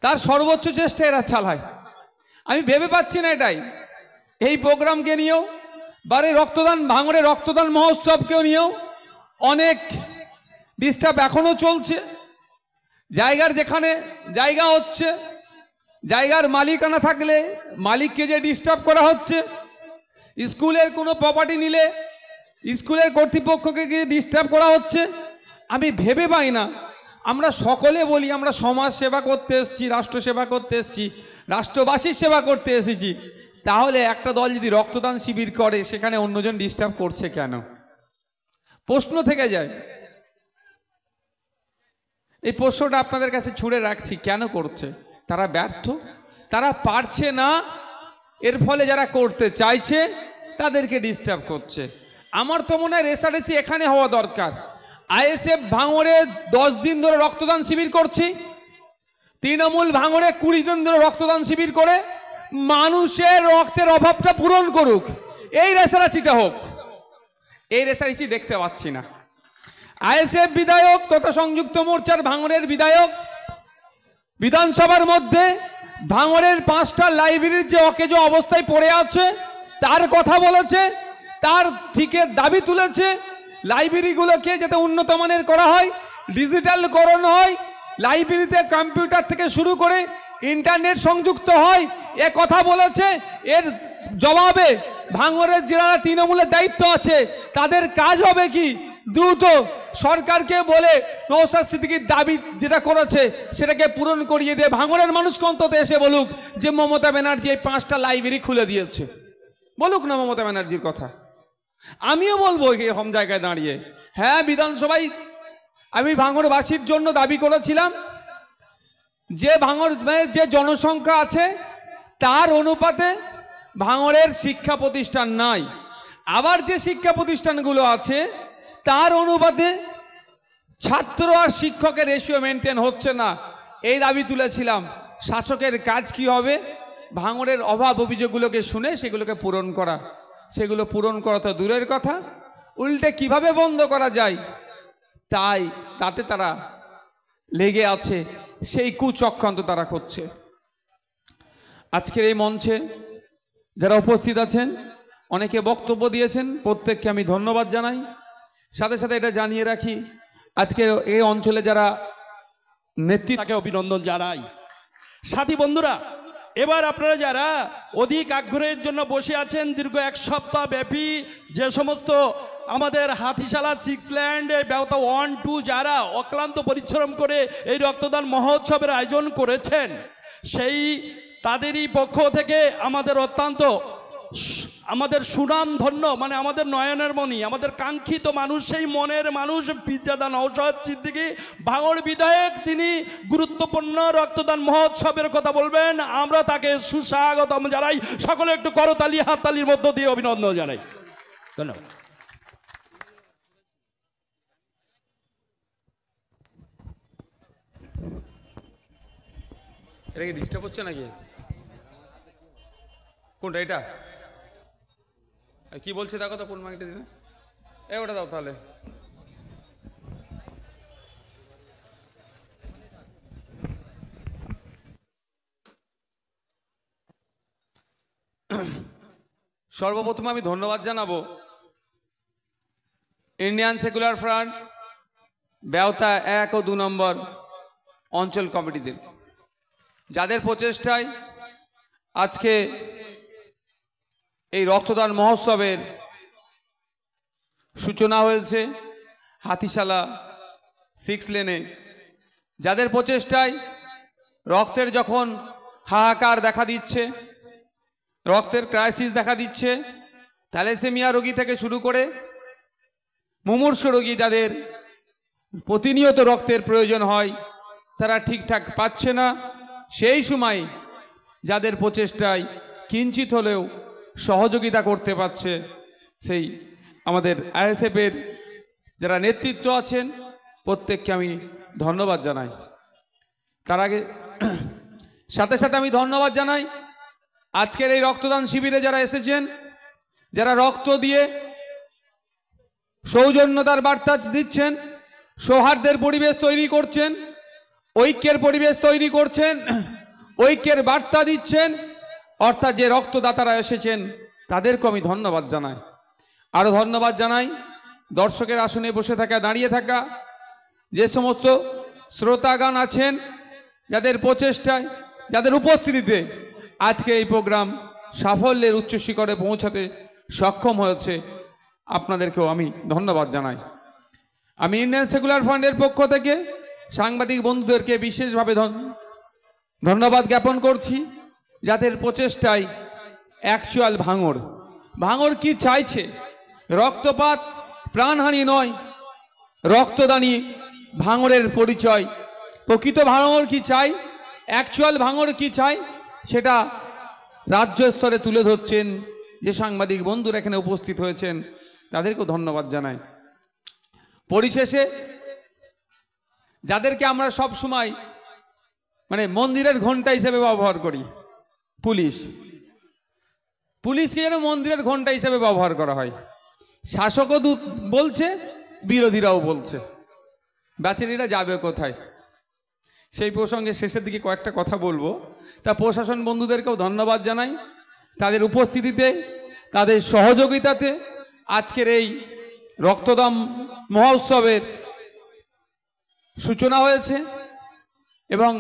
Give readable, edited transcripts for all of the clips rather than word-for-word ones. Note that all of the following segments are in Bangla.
তার সর্বোচ্চ চেষ্টা এরা চালায়। আমি ভেবে পাচ্ছি না এটাই এই প্রোগ্রামকে নিয়েও বারে রক্তদান ভাঙড়ে রক্তদান মহোৎসবকেও নিয়েও অনেক ডিস্টার্ব এখনো চলছে। জায়গার যেখানে জায়গা হচ্ছে, জায়গার মালিকানা থাকলে মালিককে যে ডিস্টার্ব করা হচ্ছে, স্কুলের কোনো প্রপার্টি নিলে স্কুলের কর্তৃপক্ষকে গিয়ে ডিস্টার্ব করা হচ্ছে। আমি ভেবে পাই না, আমরা সকলে বলি আমরা সমাজ সেবা করতে এসেছি, রাষ্ট্র সেবা করতে এসেছি, রাষ্ট্রবাসীর সেবা করতে এসেছি, তাহলে একটা দল যদি রক্তদান শিবির করে সেখানে অন্যজন ডিস্টার্ব করছে কেন? প্রশ্ন থেকে যায়। এই প্রশ্নটা আপনাদের কাছে ছুড়ে রাখছি, কেন করছে? তারা ব্যর্থ, তারা পারছে না, এর ফলে যারা করতে চাইছে তাদেরকে ডিস্টার্ব করছে। আমার তো মনে হয় রেসারেসি এখানে হওয়া দরকার। আইএসএফ ভাঙড়ে 10 দিন ধরে রক্তদান শিবির করছি, তৃণমূল ভাঙড়ে 20 দিন ধরে রক্তদান শিবির করে মানুষের রক্তের অভাবটা পূরণ করুক, এই রেসারেসিটা হোক। এই রেসারেসি দেখতে পাচ্ছি না। আইএসএফ বিধায়ক তথা সংযুক্ত মোর্চার ভাঙড়ের বিধায়ক বিধানসভার মধ্যে ভাঙড়ের 5টা লাইব্রেরির যে অকেজো অবস্থায় পড়ে আছে তার কথা বলেছে, তার ঠিকের দাবি তুলেছে। লাইব্রেরিগুলোকে যাতে উন্নত মানের করা হয়, ডিজিটালকরণ হয়, লাইব্রেরিতে কম্পিউটার থেকে শুরু করে ইন্টারনেট সংযুক্ত হয়, এ কথা বলেছে। এর জবাবে ভাঙড়ের যারা তৃণমূলের দায়িত্ব আছে তাদের কাজ হবে কি, দ্রুত সরকারকে বলে নওশাদ সিদ্দিকীর দাবি যেটা করেছে সেটাকে পূরণ করিয়ে দিয়ে ভাঙড়ের মানুষকে অন্তত এসে বলুক যে মমতা ব্যানার্জি এই 5টা লাইব্রেরি খুলে দিয়েছে। বলুক না মমতা ব্যানার্জির কথা। আমিও বলবো এরকম জায়গায় দাঁড়িয়ে, হ্যাঁ বিধানসভায় আমি ভাঙড়বাসীর জন্য দাবি করেছিলাম যে ভাঙড় যে জনসংখ্যা আছে তার অনুপাতে ভাঙড়ের শিক্ষা প্রতিষ্ঠান নাই, আবার যে শিক্ষা প্রতিষ্ঠানগুলো আছে তার অনুপাতে ছাত্র আর শিক্ষকের রেশিও মেনটেন হচ্ছে না, এই দাবি তুলেছিলাম। শাসকের কাজ কি হবে? ভাঙড়ের অভাব অভিযোগগুলোকে শুনে সেগুলোকে পূরণ করা। সেগুলো পূরণ করা তো দূরের কথা, উল্টে কিভাবে বন্ধ করা যায় তাতে তারা লেগে আছে, সেই কুচক্রান্ত তারা করছে। আজকের এই মঞ্চে যারা উপস্থিত আছেন অনেকে বক্তব্য দিয়েছেন, প্রত্যেককে আমি ধন্যবাদ জানাই। সাথে সাথে এটা জানিয়ে রাখি, আজকে এই অঞ্চলে যারা নেতৃত্বকে অভিনন্দন জানাই। সাথী বন্ধুরা, এবার আপনারা যারা অধিক আগ্রহের জন্য বসে আছেন, দীর্ঘ 1 সপ্তাহ ব্যাপী যে সমস্ত আমাদের হাতিশালা 6 ল্যান্ড ব্যবতা 1, 2 যারা অক্লান্ত পরিশ্রম করে এই রক্তদান মহোৎসবের আয়োজন করেছেন, সেই তাদেরই পক্ষ থেকে আমাদের অত্যন্ত আমাদের সুনাম ধন্য, মানে আমাদের নয়নের মণি, আমাদের কাঙ্ক্ষিত মানুষ, সেই মনের মানুষ পিরজাদা নওশাদ সিদ্দিকী ভাঙড় বিধায়ক, তিনি গুরুত্বপূর্ণ রক্তদান মহোৎসবের কথা বলবেন। আমরা তাকে সুস্বাগতম জানাই। সকলে একটু করতালি হাততালির মধ্য দিয়ে অভিনন্দন জানাই। ধন্যবাদ। এটা কি ডিস্টার্ব হচ্ছে নাকি? কোনটা? এটা কি বলছে দেখো তো, কোন মাইকটা দিতে? ওটা দাও তাহলে। সর্বপ্রথম আমি ধন্যবাদ জানাবো ইন্ডিয়ান সেকুলার ফ্রন্ট ব্যবতা 1 ও 2 নম্বর অঞ্চল কমিটিদের, যাদের প্রচেষ্টায় আজকে এই রক্তদান মহোৎসবের সূচনা হয়েছে হাতিশালা 6 লেনে। যাদের প্রচেষ্টায় রক্তের যখন হাহাকার দেখা দিচ্ছে, রক্তের ক্রাইসিস দেখা দিচ্ছে, থ্যালাসেমিয়া রোগী থেকে শুরু করে মুমূর্ষ রোগী যাদের প্রতিনিয়ত রক্তের প্রয়োজন হয়, তারা ঠিকঠাক পাচ্ছে না, সেই সময় যাদের প্রচেষ্টায় কিঞ্চিত হলেও সহযোগিতা করতে পারছে, সেই আমাদের আইএসএফের যারা নেতৃত্ব আছেন প্রত্যেককে আমি ধন্যবাদ জানাই। তার আগে সাথে সাথে আমি ধন্যবাদ জানাই আজকের এই রক্তদান শিবিরে যারা এসেছেন, যারা রক্ত দিয়ে সৌজন্যতার বার্তা দিচ্ছেন, সৌহার্দ্যের পরিবেশ তৈরি করছেন, ঐক্যের পরিবেশ তৈরি করছেন, ঐক্যের বার্তা দিচ্ছেন, অর্থাৎ যে রক্তদাতারা এসেছেন তাদেরকে আমি ধন্যবাদ জানাই। আরও ধন্যবাদ জানাই দর্শকের আসনে বসে থাকা, দাঁড়িয়ে থাকা যে সমস্ত শ্রোতাগান আছেন, যাদের প্রচেষ্টায়, যাদের উপস্থিতিতে আজকে এই প্রোগ্রাম সাফল্যের উচ্চ শিখরে পৌঁছাতে সক্ষম হয়েছে, আপনাদেরকেও আমি ধন্যবাদ জানাই। আমি ইন্ডিয়ান সেকুলার ফান্ডের পক্ষ থেকে সাংবাদিক বন্ধুদেরকে বিশেষভাবে ধন্যবাদ জ্ঞাপন করছি, যাদের প্রচেষ্টায় অ্যাকচুয়াল ভাঙড় কি চাইছে, রক্তপাত প্রাণহানি নয়, রক্তদানী ভাঙড়ের পরিচয়। প্রকৃত ভাঙড় কি চাই, অ্যাকচুয়াল ভাঙড় কি চাই, সেটা রাজ্য স্তরে তুলে ধরছেন যে সাংবাদিক বন্ধুরা এখানে উপস্থিত হয়েছেন, তাদেরকেও ধন্যবাদ জানাই। পরিশেষে যাদেরকে আমরা সব সময় মানে মন্দিরের ঘণ্টা হিসেবে ব্যবহার করি, পুলিশকে যেন মন্দিরের ঘণ্টা হিসেবে ব্যবহার করা হয়। শাসকও বলছে, বিরোধীরাও বলছে, বেচারীরা যাবে কোথায়? সেই প্রসঙ্গে শেষের দিকে কয়েকটা কথা বলবো। তা প্রশাসন বন্ধুদেরকেও ধন্যবাদ জানাই, তাদের উপস্থিতিতে, তাদের সহযোগিতাতে আজকের এই রক্তদান মহোৎসবের সূচনা হয়েছে এবং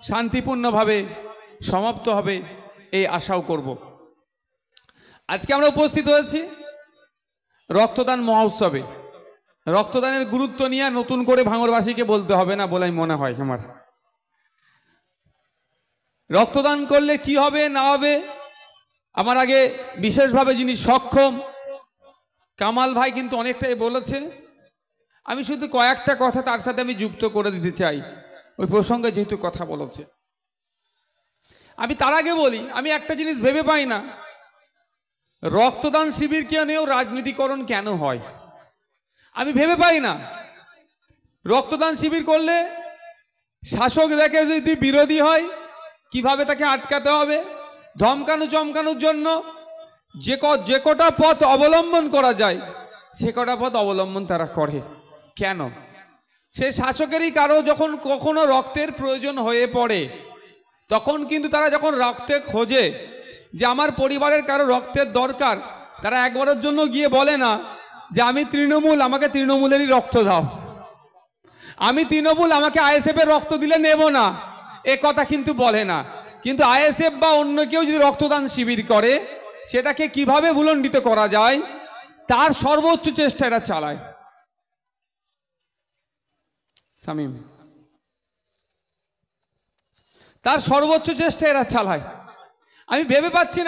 শান্তিপূর্ণভাবে সমাপ্ত হবে এই আশাও করব। আজকে আমরা উপস্থিত হয়েছি রক্তদান মহোৎসবে। রক্তদানের গুরুত্ব নিয়ে নতুন করে ভাঙড়বাসীকে বলতে হবে না বলে মনে হয় আমার। রক্তদান করলে কি হবে না হবে, আমার আগে বিশেষভাবে যিনি সক্ষম কামাল ভাই কিন্তু অনেকটাই বলেছে, আমি শুধু কয়েকটা কথা তার সাথে আমি যুক্ত করে দিতে চাই, ওই প্রসঙ্গে যেহেতু কথা বলেছে। আমি তার আগে বলি, আমি একটা জিনিস ভেবে পাই না, রক্তদান শিবিরকে নিয়েও রাজনীতিকরণ কেন হয়? আমি ভেবে পাই না। রক্তদান শিবির করলে শাসক দেখে যদি বিরোধী হয়, কিভাবে তাকে আটকাতে হবে, ধমকানো চমকানোর জন্য যে কটা পথ অবলম্বন করা যায় সে কটা পথ অবলম্বন তারা করে কেন? সে শাসকেরই কারো যখন কখনো রক্তের প্রয়োজন হয়ে পড়ে, তখন কিন্তু তারা যখন রক্তে খোঁজে যে আমার পরিবারের কারো রক্তের দরকার, তারা একবারের জন্য গিয়ে বলে না যে আমি তৃণমূল, আমাকে তৃণমূলেরই রক্ত দাও, আমি তৃণমূল, আমাকে আইএসএফ এর রক্ত দিলে নেব না, এ কথা কিন্তু বলে না। কিন্তু আইএসএফ বা অন্য কেউ যদি রক্তদান শিবির করে, সেটাকে কিভাবে ভুলণ্ডিত করা যায় তার সর্বোচ্চ চেষ্টা এরা চালায়। শামীম, তার সর্বোচ্চ চেষ্টা এরা চালায়। আমি ভেবে পাচ্ছি না